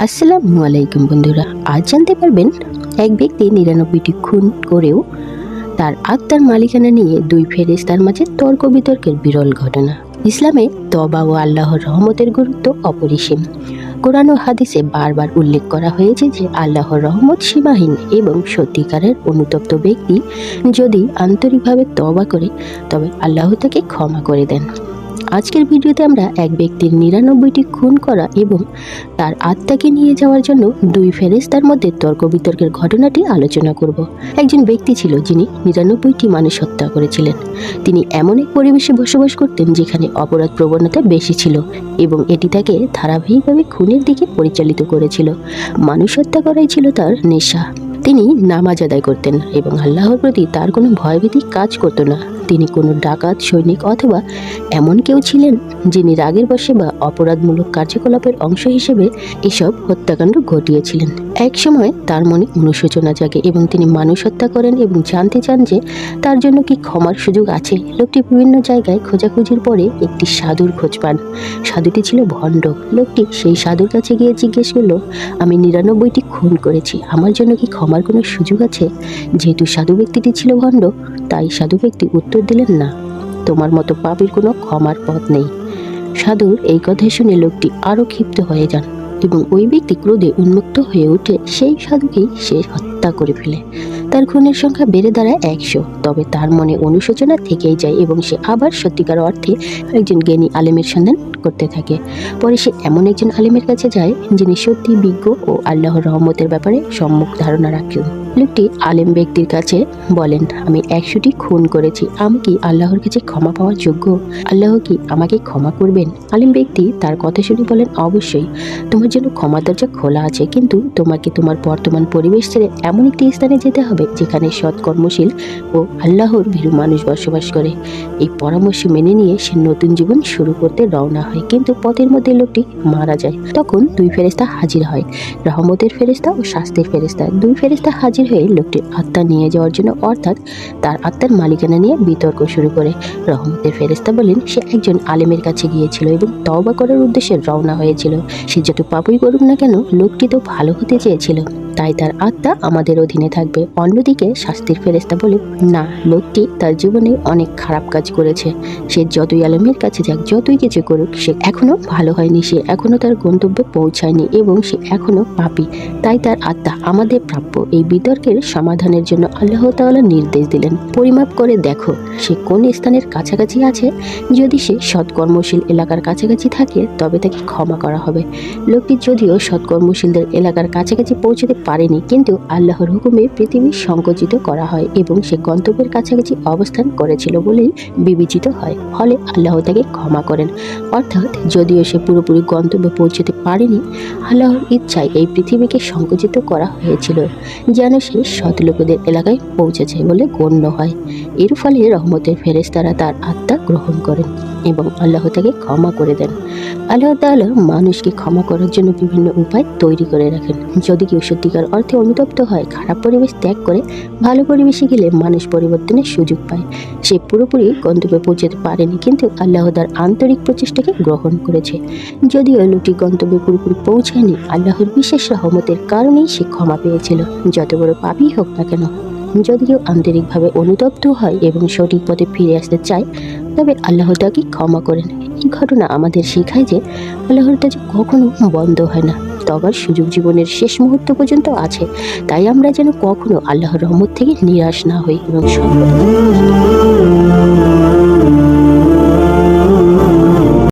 আসসালামু আলাইকুম বন্ধুরা, আজ জানতে পারবেন এক ব্যক্তি ৯৯টি খুন করেও তার আত্মার মালিকানা নিয়ে দুই ফেরেশতার মাঝে তর্ক বিতর্কের বিরল ঘটনা। ইসলামে তওবা ও আল্লাহর রহমতের গুরুত্ব অপরিসীম। কোরআন ও হাদিসে বারবার উল্লেখ করা হয়েছে যে আল্লাহর রহমত সীমাহীন এবং সত্যিকারের অনুতপ্ত ব্যক্তি যদি আন্তরিকভাবে তওবা করে তবে আল্লাহ তাকে ক্ষমা করে দেন। আজকের ভিডিওতে আমরা এক ব্যক্তির ৯৯টি খুন করা এবং তার আত্মাকে নিয়ে যাওয়ার জন্য দুই ফেরেশতার মধ্যে তর্ক বিতর্কের ঘটনাটি আলোচনা করব। একজন ব্যক্তি ছিল যিনি ৯৯টি মানুষ হত্যা করেছিলেন। তিনি এমন এক পরিবেশে বসবাস করতেন যেখানে অপরাধ প্রবণতা বেশি ছিল এবং এটি তাকে ধারাবাহিকভাবে খুনের দিকে পরিচালিত করেছিল। মানুষ হত্যা করাই ছিল তার নেশা। তিনি নামাজ আদায় করতেন এবং আল্লাহর প্রতি তার কোনো ভয়ভীতি কাজ করত না। তিনি কোনো ডাকাত, সৈনিক অথবা এমন কেউ ছিলেন যিনি রাগের বশে বা অপরাধমূলক কার্যকলাপের অংশ হিসেবে এসব হত্যাকাণ্ড ঘটিয়েছিলেন। এক সময় তার মনে অনুশোচনা জাগে এবং তিনি মানুষ হত্যা করেন এবং জানতে চান যে তার জন্য কি ক্ষমার সুযোগ আছে। লোকটি বিভিন্ন জায়গায় খোঁজাখুঁজির পরে একটি সাধুর খোঁজ পান। সাধুটি ছিল ভণ্ড। লোকটি সেই সাধুর কাছে গিয়ে জিজ্ঞেস করলো, আমি ৯৯টি খুন করেছি, আমার জন্য কি ক্ষমার কোনো সুযোগ আছে? যেহেতু সাধু ব্যক্তিটি ছিল ভণ্ড, তাই সাধু ব্যক্তি উত্তর দিলেন, না, তোমার মতো পাপীর কোনো ক্ষমার পথ নেই। সাধুর এই কথা শুনে লোকটি আরো ক্ষিপ্ত হয়ে যান এবং ওই ব্যক্তি ক্রোধে উন্মত্ত হয়ে উঠে সেই সাধুকেই সে হত্যা করে ফেলে। তার খুনের সংখ্যা বেড়ে দাঁড়ায় ১০০। তবে তার মনে অনুশোচনা থেকেই যায় এবং সে আবার সত্যিকার অর্থে একজন জ্ঞানী আলেমের সন্ধান করতে থাকে। পরে সে এমন একজন আলেমের কাছে যায় যিনি সত্যি বিজ্ঞ ও আল্লাহর রহমতের ব্যাপারে সম্যক ধারণা রাখেন। লোকটি আলেম ব্যক্তির কাছে বলেন, আমি ১০০টি খুন করেছি, আমি কি আল্লাহর কাছে ক্ষমা পাওয়ার যোগ্য? আল্লাহ কি আমাকে ক্ষমা করবেন? আলেম ব্যক্তি তার কথা শুনে বলেন, অবশ্যই, তোমার জন্য ক্ষমা দরজা খোলা আছে, কিন্তু তোমাকে তোমার বর্তমান পরিবেশ ছেড়ে এমন একটি স্থানে যেতে হবে যেখানে সৎকর্মশীল ও আল্লাহর ভীরু মানুষ বসবাস করে। এই পরামর্শ মেনে নিয়ে সে নতুন জীবন শুরু করতে রওনা হয়, কিন্তু পথের মধ্যে লোকটি মারা যায়। তখন দুই ফেরেশতা হাজির হয়, রহমতের ফেরেশতা ও শাস্তির ফেরেশতা। দুই ফেরেশতা হাজির হয়ে লোকটির আত্মা নিয়ে যাওয়ার জন্য অর্থাৎ তার আত্মার মালিকানা নিয়ে বিতর্ক শুরু করে। রহমতের ফেরেশতা বলেন, সে একজন আলেমের কাছে গিয়েছিল এবং তওবা করার উদ্দেশ্যে রওনা হয়েছিল। সে যত পাপই করুক না কেন, লোকটি তো ভালো হতে চেয়েছিল, তাই তার আত্মা আমাদের অধীনে থাকবে। অন্যদিকে শাস্তির ফেরেশতা বলে, না, লোকটি তার জীবনে অনেক খারাপ কাজ করেছে। সে যতই আলেমের কাছে যাক, যতই কিছু করুক, সে এখনো ভালো হয়নি, সে এখনো তার গন্তব্যে পৌঁছায়নি এবং সে এখনো পাপী, তাই তার আত্মা আমাদের প্রাপ্য। এই বিতর্কের সমাধানের জন্য আল্লাহ তাআলা নির্দেশ দিলেন, পরিমাপ করে দেখো সে কোন স্থানের কাছাকাছি আছে। যদি সে সৎকর্মশীল এলাকার কাছাকাছি থাকে তবে তাকে ক্ষমা করা হবে। লোকটি যদিও সৎকর্মশীলদের এলাকার কাছাকাছি পৌঁছতে পারেনি, কিন্তু আল্লাহর হুকুমে পৃথিবী সংকুচিত করা হয় এবং সে গন্তব্যের কাছাকাছি অবস্থান করেছিল বলেই বিবেচিত হয়। ফলে আল্লাহ তাকে ক্ষমা করেন। অর্থাৎ যদিও সে পুরোপুরি গন্তব্যে পৌঁছতে পারেনি, আল্লাহর ইচ্ছায় এই পৃথিবীকে সংকুচিত করা হয়েছিল যেন সে সৎ লোকেদের এলাকায় পৌঁছেছে বলে গণ্য হয়। এর ফলে রহমতের ফেরেশতারা তার আত্মা গ্রহণ করেন এবং আল্লাহ তাকে ক্ষমা করে দেন। আল্লাহ তাআলা মানুষকে ক্ষমা করার জন্য বিভিন্ন উপায় তৈরি করে রাখেন। যদি কেউ সত্যিকার অর্থে অনুতপ্ত হয়, খারাপ পরিবেশ ত্যাগ করে ভালো পরিবেশে গেলে মানুষ পরিবর্তনের সুযোগ পায়। সে পুরোপুরি গন্তব্যে পৌঁছাতে পারেনি, কিন্তু আল্লাহ তার আন্তরিক প্রচেষ্টাকে গ্রহণ করেছে। যদিও লোকটি গন্তব্যে পুরোপুরি পৌঁছায়নি, আল্লাহর বিশেষ রহমতের কারণেই সে ক্ষমা পেয়েছিল, যত বড় পাপই হোক না কেন। যদি কেউ আন্তরিকভাবে অনুতপ্ত হয় এবং সঠিক পথে ফিরে আসতে চায়, তবে আল্লাহ তাকে ক্ষমা করেন। এই ঘটনা আমাদের শেখায় যে আল্লাহর কাছে কখনো বন্ধ হয় না, তবার সুযোগ জীবনের শেষ মুহূর্ত পর্যন্ত আছে। তাই আমরা যেন কখনো আল্লাহর রহমত থেকে নিরাশ না হই এবং